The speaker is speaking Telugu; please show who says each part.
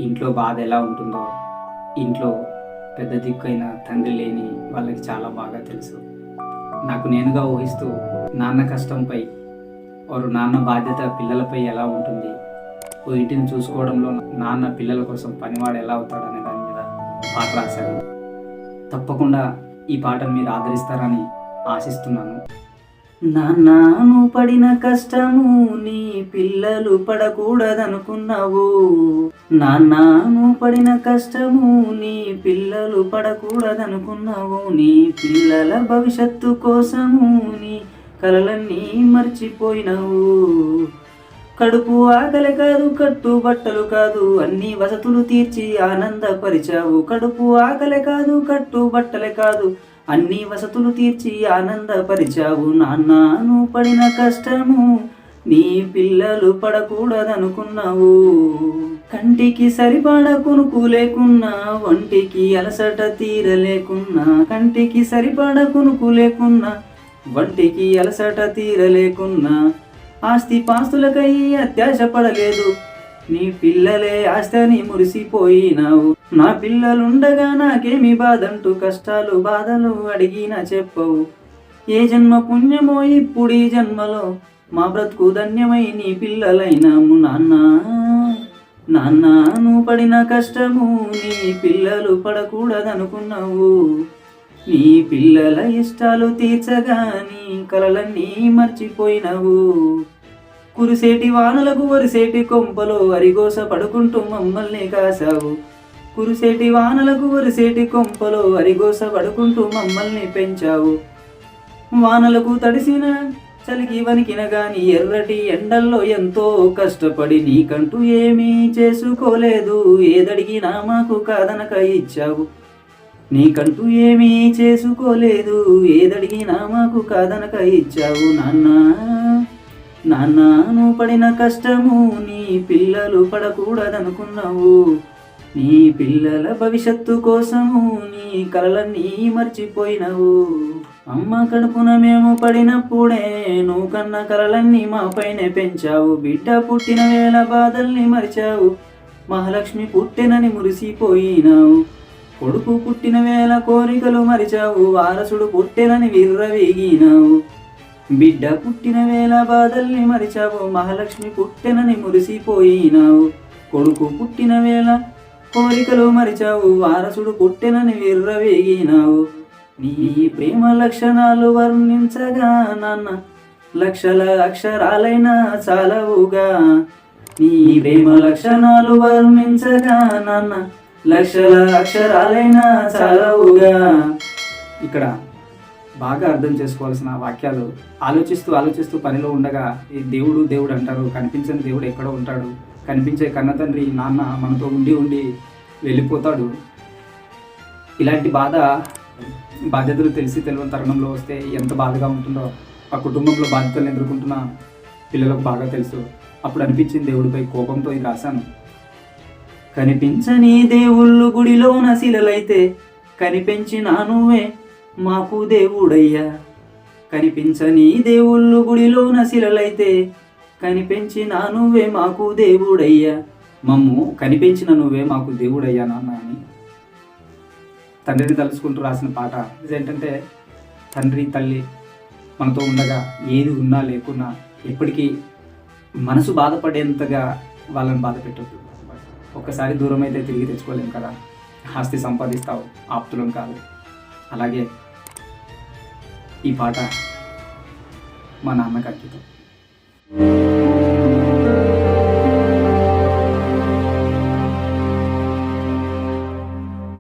Speaker 1: ఇంట్లో బాధ ఎలా ఉంటుందో, ఇంట్లో పెద్ద దిక్కైన తండ్రి లేని వాళ్ళకి చాలా బాగా తెలుసు. నాకు నేనుగా ఊహిస్తూ నాన్న కష్టంపై నాన్న బాధ్యత పిల్లలపై ఎలా ఉంటుంది, ఓ ఇంటిని చూసుకోవడంలో నాన్న పిల్లల కోసం పనివాడు ఎలా అవుతాడనే దాని మీద పాట రాశాను. తప్పకుండా ఈ పాటను మీరు ఆదరిస్తారని ఆశిస్తున్నాను. నాన్నను పడిన కష్టము నీ పిల్లలు పడకూడదనుకున్నావు. నాన్నను పడిన కష్టము నీ పిల్లలు పడకూడదనుకున్నావు. నీ పిల్లల భవిష్యత్తు కోసము నీ కలలన్నీ మర్చిపోయినావు. కడుపు ఆకలి కాదు, కట్టు బట్టలు కాదు, అన్ని వసతులు తీర్చి ఆనందపరిచావు. కడుపు ఆకలి కాదు, కట్టు బట్టలే కాదు, అన్ని వసతులు తీర్చి ఆనందపరిచావు. నాన్నను పడిన కష్టము నీ పిల్లలు పడకూడదనుకున్నావు. కంటికి సరిపడ కొనుకు లేకున్నా, ఒంటికి అలసట తీరలేకున్నా. కంటికి సరిపడ కొనుకు లేకున్నా, ఒంటికి అలసట తీరలేకున్నా. ఆస్తి పాస్తులకై అత్యాశ పడలేదు, నీ పిల్లలే ఆస్తిని మురిసిపోయినావు. నా పిల్లలుండగా నాకేమి బాధంటూ కష్టాలు బాధలు అడిగినా చెప్పవు. ఏ జన్మ పుణ్యమో ఇప్పుడు ఈ జన్మలో మా బ్రతుకు ధన్యమై నీ పిల్లలైనాము. నాన్న నువ్వు పడిన కష్టము నీ పిల్లలు పడకూడదనుకున్నావు. నీ పిల్లల ఇష్టాలు తీర్చగా నీ కలలన్నీ మర్చిపోయినావు. కురిసేటి వానలకు వరిసేటి కొంపలో అరిగోస పడుకుంటూ మమ్మల్ని కాసావు. కురిసేటి వానలకు వరిసేటి కొంపలో అరిగోస పడుకుంటూ మమ్మల్ని పెంచావు. వానలకు తడిసిన చలికి వణికిన గాని ఎర్రటి ఎండల్లో ఎంతో కష్టపడి నీకంటూ ఏమీ చేసుకోలేదు. ఏదడిగినా మాకు కాదనక ఇచ్చావు. నీకంటూ ఏమీ చేసుకోలేదు, ఏదడిగినా మాకు కాదనక ఇచ్చావు. నాన్న నువ్వు పడిన కష్టము నీ పిల్లలు పడకూడదనుకున్నావు. నీ పిల్లల భవిష్యత్తు కోసము నీ కలలన్నీ మర్చిపోయినావు. అమ్మ కడుపున మేము పడినప్పుడే నువ్వు కన్న కలలన్నీ మా పైనే పెంచావు. బిడ్డ పుట్టిన వేళ బాధల్ని మరిచావు. మహాలక్ష్మి పుట్టెనని మురిసిపోయినావు. కొడుకు పుట్టిన వేళ కోరికలు మరిచావు. వారసుడు పుట్టెనని విర్రవీగినావు. బిడ్డ పుట్టిన వేళ బాధల్ని మరిచావు. మహాలక్ష్మి పుట్టెనని మురిసిపోయినావు. కొడుకు పుట్టిన వేళ కోరికలు మరిచావు. వారసుడు పుట్టెనని విర్రవీగినావు. నీ ప్రేమ లక్షణాలు వర్ణించగా నాన్న లక్షల అక్షరాలైనా చాలవుగా. నీ ప్రేమ లక్షణాలు వర్ణించగా నాన్న లక్షల అక్షరాలైనా చాలవుగా. ఇక్కడ బాగా అర్థం చేసుకోవాల్సిన వాక్యాలు. ఆలోచిస్తూ పనిలో ఉండగా ఈ దేవుడు అంటారు. కనిపించని దేవుడు ఎక్కడో ఉంటాడు. కనిపించే కన్న తండ్రి నాన్న మనతో ఉండి వెళ్ళిపోతాడు. ఇలాంటి బాధ్యతలు తెలియని తరుణంలో వస్తే ఎంత బాధగా ఉంటుందో ఆ కుటుంబంలో బాధ్యతలను ఎదుర్కొంటున్న పిల్లలకు బాగా తెలుసు. అప్పుడు అనిపించింది దేవుడిపై కోపంతో ఇది రాశాను. కనిపించని దేవుళ్ళు గుడిలోన శిలలైతే కనిపించిన నువ్వే మాకు దేవుడయ్యా. కనిపించని దేవుళ్ళు గుడిలోన శిలలైతే కనిపించిన నువ్వే మాకు దేవుడయ్యా. మమ్ము కనిపించిన నువ్వే మాకు దేవుడయ్యా నాన్న అని తండ్రిని తలుచుకుంటూ రాసిన పాట. ఇదేంటంటే తండ్రి తల్లి మనతో ఉండగా ఏది ఉన్నా లేకున్నా ఎప్పటికీ మనసు బాధపడేంతగా వాళ్ళని బాధ పెట్టొద్దు. ఒక్కసారి దూరం అయితే తిరిగి తెచ్చుకోలేం కదా. ఆస్తి సంపాదిస్తావు, ఆప్తులం కాదు. అలాగే ఈ పాట మా నాన్నకి అంకితం.